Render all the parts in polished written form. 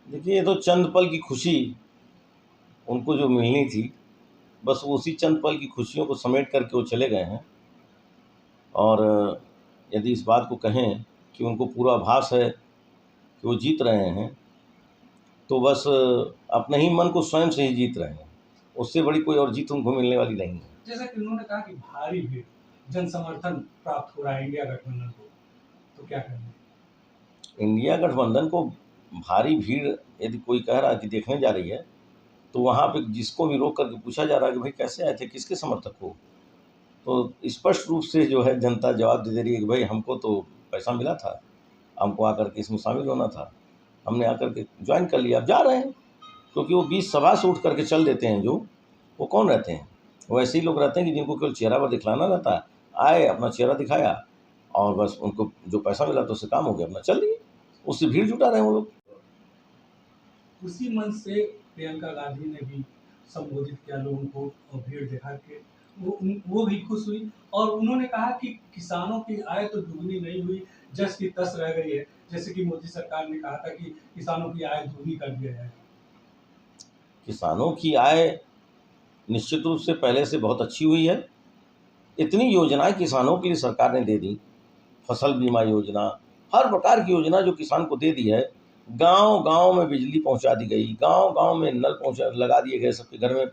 देखिए, ये तो चंद पल की खुशी उनको जो मिलनी थी, बस उसी चंद पल की खुशियों को समेट करके वो चले गए हैं। और यदि इस बात को कहें कि उनको पूरा आभास है कि वो जीत रहे हैं, तो बस अपने ही मन को स्वयं से ही जीत रहे हैं। उससे बड़ी कोई और जीत उनको मिलने वाली नहीं है। जैसा कि उन्होंने कहा कि भारी भीड़ जन समर्थन प्राप्त हो रहा है इंडिया गठबंधन को, तो क्या कहेंगे? इंडिया गठबंधन को भारी भीड़ यदि कोई कह रहा है कि देखने जा रही है, तो वहाँ पे जिसको भी रोक करके पूछा जा रहा है कि भाई कैसे आए थे, किसके समर्थक हो? तो स्पष्ट रूप से जो है जनता जवाब दे रही है कि भाई हमको तो पैसा मिला था, हमको आकर के इसमें शामिल होना था, हमने आकर के ज्वाइन कर लिया, अब जा रहे हैं। क्योंकि वो बीच सभा से उठ करके चल देते हैं जो, वो कौन रहते हैं? वो ऐसे ही लोग रहते हैं कि जिनको केवल चेहरा पर दिखलाना रहता है। आए, अपना चेहरा दिखाया और बस उनको जो पैसा मिला तो उससे काम हो गया, अपना चल दिए। उससे भीड़ जुटा रहे हैं वो लोग। उसी मंच से प्रियंका गांधी ने भी संबोधित किया लोगों को और भीड़ दिखा के वो भी खुश हुई और उन्होंने कहा कि किसानों की आय तो दुगनी नहीं हुई, जस की तस रह गई है। जैसे कि मोदी सरकार ने कहा था कि किसानों की आय दुगनी कर दिया है। किसानों की आय निश्चित रूप से पहले से बहुत अच्छी हुई है। इतनी योजनाएं किसानों के लिए सरकार ने दे दी, फसल बीमा योजना, हर प्रकार की योजना जो किसान को दे दी है। गांव-गांव में बिजली पहुंचा दी गई, गांव-गांव में नल पहुंचा लगा दिए गए, सबके घर में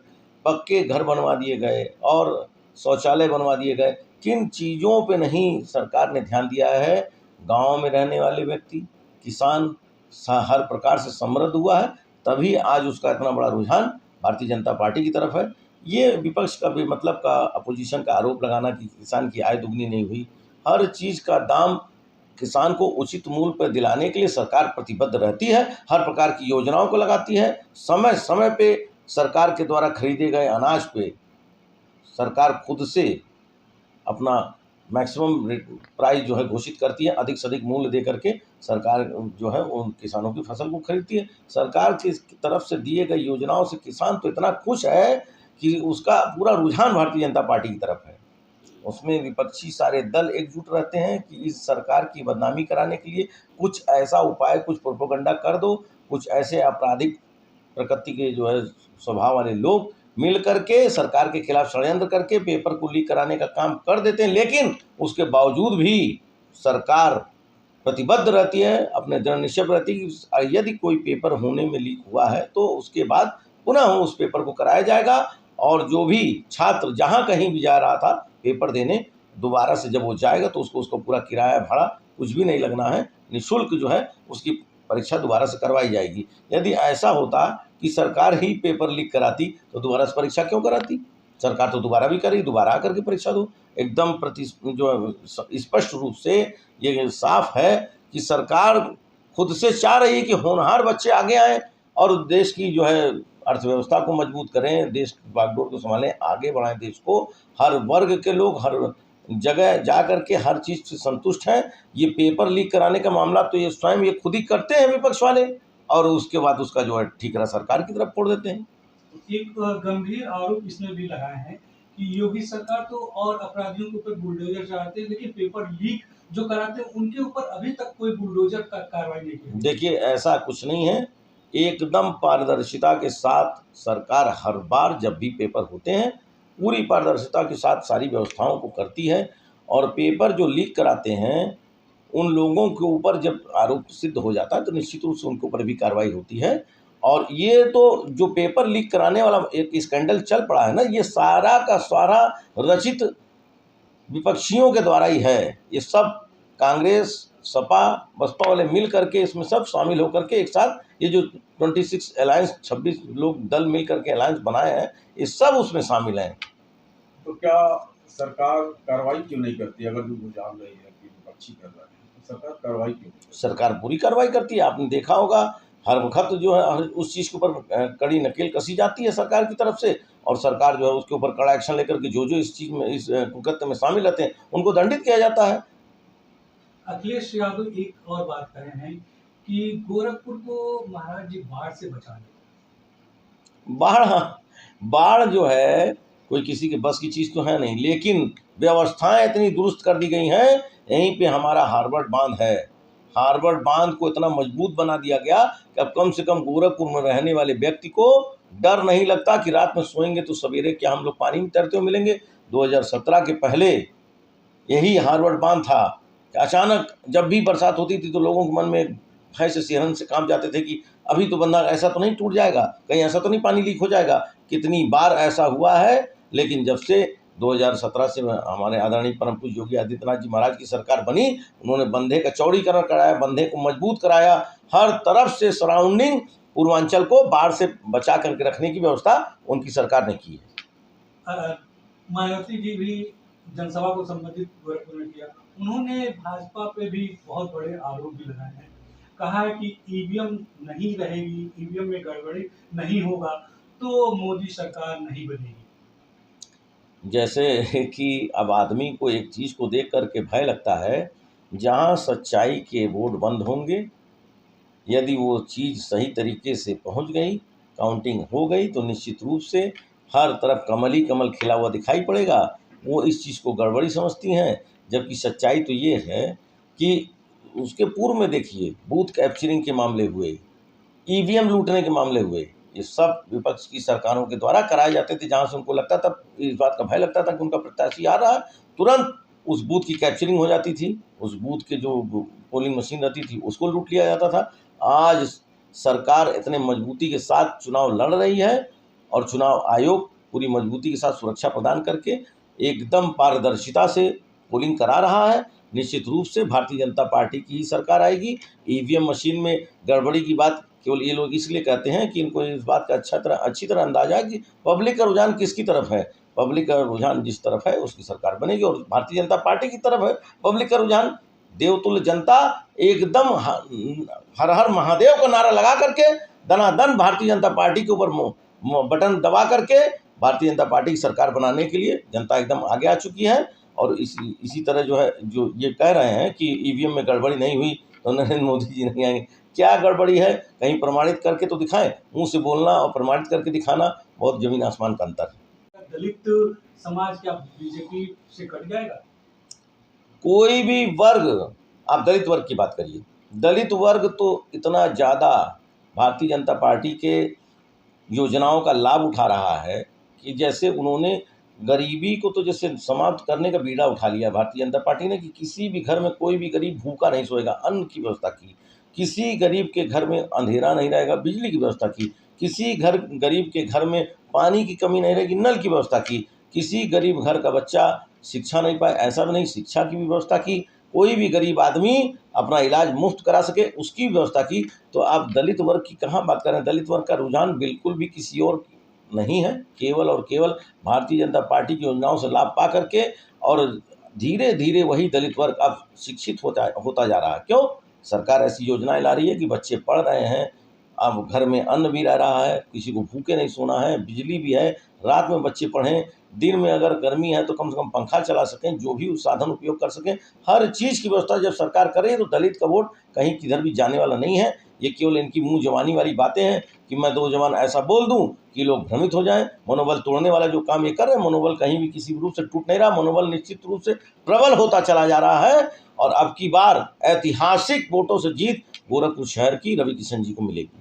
पक्के घर बनवा दिए गए और शौचालय बनवा दिए गए। किन चीज़ों पे नहीं सरकार ने ध्यान दिया है? गांव में रहने वाले व्यक्ति, किसान हर प्रकार से समृद्ध हुआ है, तभी आज उसका इतना बड़ा रुझान भारतीय जनता पार्टी की तरफ है। ये विपक्ष का भी मतलब का अपोजिशन का आरोप लगाना कि किसान की आय दुगनी नहीं हुई, हर चीज़ का दाम किसान को उचित मूल्य पर दिलाने के लिए सरकार प्रतिबद्ध रहती है, हर प्रकार की योजनाओं को लगाती है। समय समय पे सरकार के द्वारा खरीदे गए अनाज पे सरकार खुद से अपना मैक्सिमम रेट प्राइस जो है घोषित करती है, अधिक से अधिक मूल्य दे करके सरकार जो है उन किसानों की फसल को खरीदती है। सरकार की तरफ से दिए गए योजनाओं से किसान तो इतना खुश है कि उसका पूरा रुझान भारतीय जनता पार्टी की तरफ है। उसमें विपक्षी सारे दल एकजुट रहते हैं कि इस सरकार की बदनामी कराने के लिए कुछ ऐसा उपाय, कुछ प्रोपेगेंडा कर दो, कुछ ऐसे आपराधिक प्रकृति के जो है स्वभाव वाले लोग मिल करके सरकार के खिलाफ षड्यंत्र करके पेपर को लीक कराने का काम कर देते हैं। लेकिन उसके बावजूद भी सरकार प्रतिबद्ध रहती है, अपने दृढ़ निश्चय पर रहती है कि यदि कोई पेपर होने में लीक हुआ है तो उसके बाद पुनः उस पेपर को कराया जाएगा और जो भी छात्र जहाँ कहीं भी जा रहा था पेपर देने, दोबारा से जब वो जाएगा तो उसको पूरा किराया भाड़ा कुछ भी नहीं लगना है, निःशुल्क जो है उसकी परीक्षा दोबारा से करवाई जाएगी। यदि ऐसा होता कि सरकार ही पेपर लीक कराती तो दोबारा से परीक्षा क्यों कराती? सरकार तो दोबारा भी करेगी, दोबारा आकर के परीक्षा दो। एकदम जो स्पष्ट रूप से ये साफ है कि सरकार खुद से चाह रही है कि होनहार बच्चे आगे आएँ और देश की जो है अर्थव्यवस्था को मजबूत करें, देश की बागडोर को सँभालें, आगे बढ़ाएँ देश को। हर वर्ग के लोग हर जगह जा कर के हर चीज़ से संतुष्ट हैं। ये पेपर लीक कराने का मामला तो ये स्वयं ये खुद ही करते हैं विपक्ष वाले और उसके बाद उसका जो है ठीकरा सरकार की तरफ फोड़ देते हैं। एक गंभीर आरोप इसमें भी लगाए हैं कि योगी सरकार तो और अपराधियों के ऊपर बुलडोजर चलाते हैं, लेकिन पेपर लीक जो कराते हैं उनके ऊपर अभी तक कोई बुलडोजर का कार्रवाई नहीं की। देखिए, ऐसा कुछ नहीं है। एकदम पारदर्शिता के साथ सरकार हर बार जब भी पेपर होते हैं, पूरी पारदर्शिता के साथ सारी व्यवस्थाओं को करती है और पेपर जो लीक कराते हैं, उन लोगों के ऊपर जब आरोप सिद्ध हो जाता है तो निश्चित रूप से उनके ऊपर भी कार्रवाई होती है। और ये तो जो पेपर लीक कराने वाला एक स्कैंडल चल पड़ा है ना, ये सारा का सारा रचित विपक्षियों के द्वारा ही है। ये सब कांग्रेस, सपा, बसपा वाले मिल करके इसमें सब शामिल होकर के एक साथ ये जो 26 अलायंस 26 लोग दल मिल करके अलायंस बनाए हैं, ये सब उसमें शामिल हैं। तो क्या सरकार कार्रवाई क्यों नहीं करती? अगर जो जान रही है कि विपक्षी कर रहे हैं तो सरकार कार्रवाई क्यों नहीं करती? सरकार पूरी कार्रवाई करती है। आपने देखा होगा हर वक्त जो है उस चीज़ के ऊपर कड़ी नकेल कसी जाती है सरकार की तरफ से और सरकार जो है उसके ऊपर कड़ा एक्शन लेकर के जो इस चीज़ में इस कुकृत्य में शामिल रहते हैं उनको दंडित किया जाता है। अखिलेश यादव एक और बात कर रहे हैं कि गोरखपुर को महाराज जी बाढ़ से बचा लें। बाढ़ जो है कोई किसी के बस की चीज़ तो है नहीं, लेकिन व्यवस्थाएं इतनी दुरुस्त कर दी गई हैं। यहीं पे हमारा हार्वर्ड बांध है। हार्वर्ड बांध को इतना मजबूत बना दिया गया कि अब कम से कम गोरखपुर में रहने वाले व्यक्ति को डर नहीं लगता कि रात में सोएंगे तो सवेरे क्या हम लोग पानी में तैरते हुए मिलेंगे। 2017 के पहले यही हार्वर्ड बांध था कि अचानक जब भी बरसात होती थी तो लोगों के मन में भय से सिहरन से कांप जाते थे कि अभी तो बंदा ऐसा तो नहीं टूट जाएगा, कहीं ऐसा तो नहीं पानी लीक हो जाएगा। कितनी बार ऐसा हुआ है, लेकिन जब से 2017 से हमारे आदरणीय परम पूज्य योगी आदित्यनाथ जी महाराज की सरकार बनी, उन्होंने बंधे का चौड़ीकरण कराया, बंधे को मजबूत कराया, हर तरफ से सराउंडिंग पूर्वांचल को बाढ़ से बचा करके रखने की व्यवस्था उनकी सरकार ने की है। मायावती जी भी जनसभा को संबोधित गोरखपुर में किया, उन्होंने भाजपा पे भी बहुत बड़े आरोप भी लगाए हैं। कहा है कि ईवीएम नहीं रहेगी, ईवीएम में गड़बड़ी नहीं होगा तो मोदी सरकार नहीं बनेगी। जैसे कि अब आदमी को एक चीज़ को देख कर के भय लगता है, जहाँ सच्चाई के बोर्ड बंद होंगे, यदि वो चीज़ सही तरीके से पहुंच गई, काउंटिंग हो गई, तो निश्चित रूप से हर तरफ कमल ही कमल खिला हुआ दिखाई पड़ेगा। वो इस चीज़ को गड़बड़ी समझती हैं, जबकि सच्चाई तो ये है कि उसके पूर्व में देखिए बूथ कैप्चरिंग के मामले हुए, ईवीएम लूटने के मामले हुए, ये सब विपक्ष की सरकारों के द्वारा कराए जाते थे। जहाँ से उनको लगता था, इस बात का भय लगता था कि उनका प्रत्याशी आ रहा है, तुरंत उस बूथ की कैप्चरिंग हो जाती थी, उस बूथ के जो पोलिंग मशीन रहती थी उसको लूट लिया जाता था। आज सरकार इतने मजबूती के साथ चुनाव लड़ रही है और चुनाव आयोग पूरी मजबूती के साथ सुरक्षा प्रदान करके एकदम पारदर्शिता से पोलिंग करा रहा है। निश्चित रूप से भारतीय जनता पार्टी की ही सरकार आएगी। ईवीएम मशीन में गड़बड़ी की बात केवल ये लोग इसलिए कहते हैं कि इनको इस बात का अच्छी तरह अंदाजा है कि पब्लिक का रुझान किसकी तरफ है। पब्लिक का रुझान जिस तरफ है उसकी सरकार बनेगी, और भारतीय जनता पार्टी की तरफ है पब्लिक का रुझान। देवतुल्य जनता एकदम हर हर महादेव का नारा लगा करके दनादन भारतीय जनता पार्टी के ऊपर बटन दबा करके भारतीय जनता पार्टी की सरकार बनाने के लिए जनता एकदम आगे आ चुकी है। और इसी तरह जो है, जो ये कह रहे हैं कि ईवीएम में गड़बड़ी नहीं हुई तो नरेंद्र मोदी जी नहीं आएंगे, क्या गड़बड़ी है कहीं प्रमाणित करके तो दिखाएं। मुंह से बोलना और प्रमाणित करके दिखाना बहुत जमीन आसमान का अंतर है। दलित समाज क्या बीजेपी से कट जाएगा? कोई भी वर्ग, आप दलित वर्ग की बात करिए, दलित वर्ग तो इतना ज़्यादा भारतीय जनता पार्टी के योजनाओं का लाभ उठा रहा है कि जैसे उन्होंने गरीबी को तो जैसे समाप्त करने का बीड़ा उठा लिया भारतीय जनता पार्टी ने, कि किसी भी घर में कोई भी गरीब भूखा नहीं सोएगा, अन्न की व्यवस्था की। किसी गरीब के घर में अंधेरा नहीं रहेगा, बिजली की व्यवस्था की। किसी गरीब के घर में पानी की कमी नहीं रहेगी, नल की व्यवस्था की। किसी गरीब घर का बच्चा शिक्षा नहीं पाए, ऐसा भी नहीं, शिक्षा की भी व्यवस्था की। कोई भी गरीब आदमी अपना इलाज मुफ्त करा सके, उसकी व्यवस्था की। तो आप दलित वर्ग की कहाँ बात करें? दलित वर्ग का रुझान बिल्कुल भी किसी और नहीं है, केवल और केवल भारतीय जनता पार्टी की योजनाओं से लाभ पा करके। और धीरे धीरे वही दलित वर्ग अब शिक्षित होता जा रहा है। क्यों? सरकार ऐसी योजनाएं ला रही है कि बच्चे पढ़ रहे हैं, अब घर में अन्न भी रह रहा है, किसी को भूखे नहीं सोना है, बिजली भी है, रात में बच्चे पढ़ें, दिन में अगर गर्मी है तो कम से कम पंखा चला सकें, जो भी साधन उपयोग कर सकें। हर चीज़ की व्यवस्था जब सरकार करे तो दलित का वोट कहीं किधर भी जाने वाला नहीं है। ये केवल इनकी मुंह जवानी वाली बातें हैं कि मैं दो जवान ऐसा बोल दूं कि लोग भ्रमित हो जाएं। मनोबल तोड़ने वाला जो काम ये कर रहे हैं, मनोबल कहीं भी किसी रूप से टूट नहीं रहा, मनोबल निश्चित रूप से प्रबल होता चला जा रहा है। और अब की बार ऐतिहासिक वोटों से जीत गोरखपुर शहर की रवि किशन जी को मिलेगी।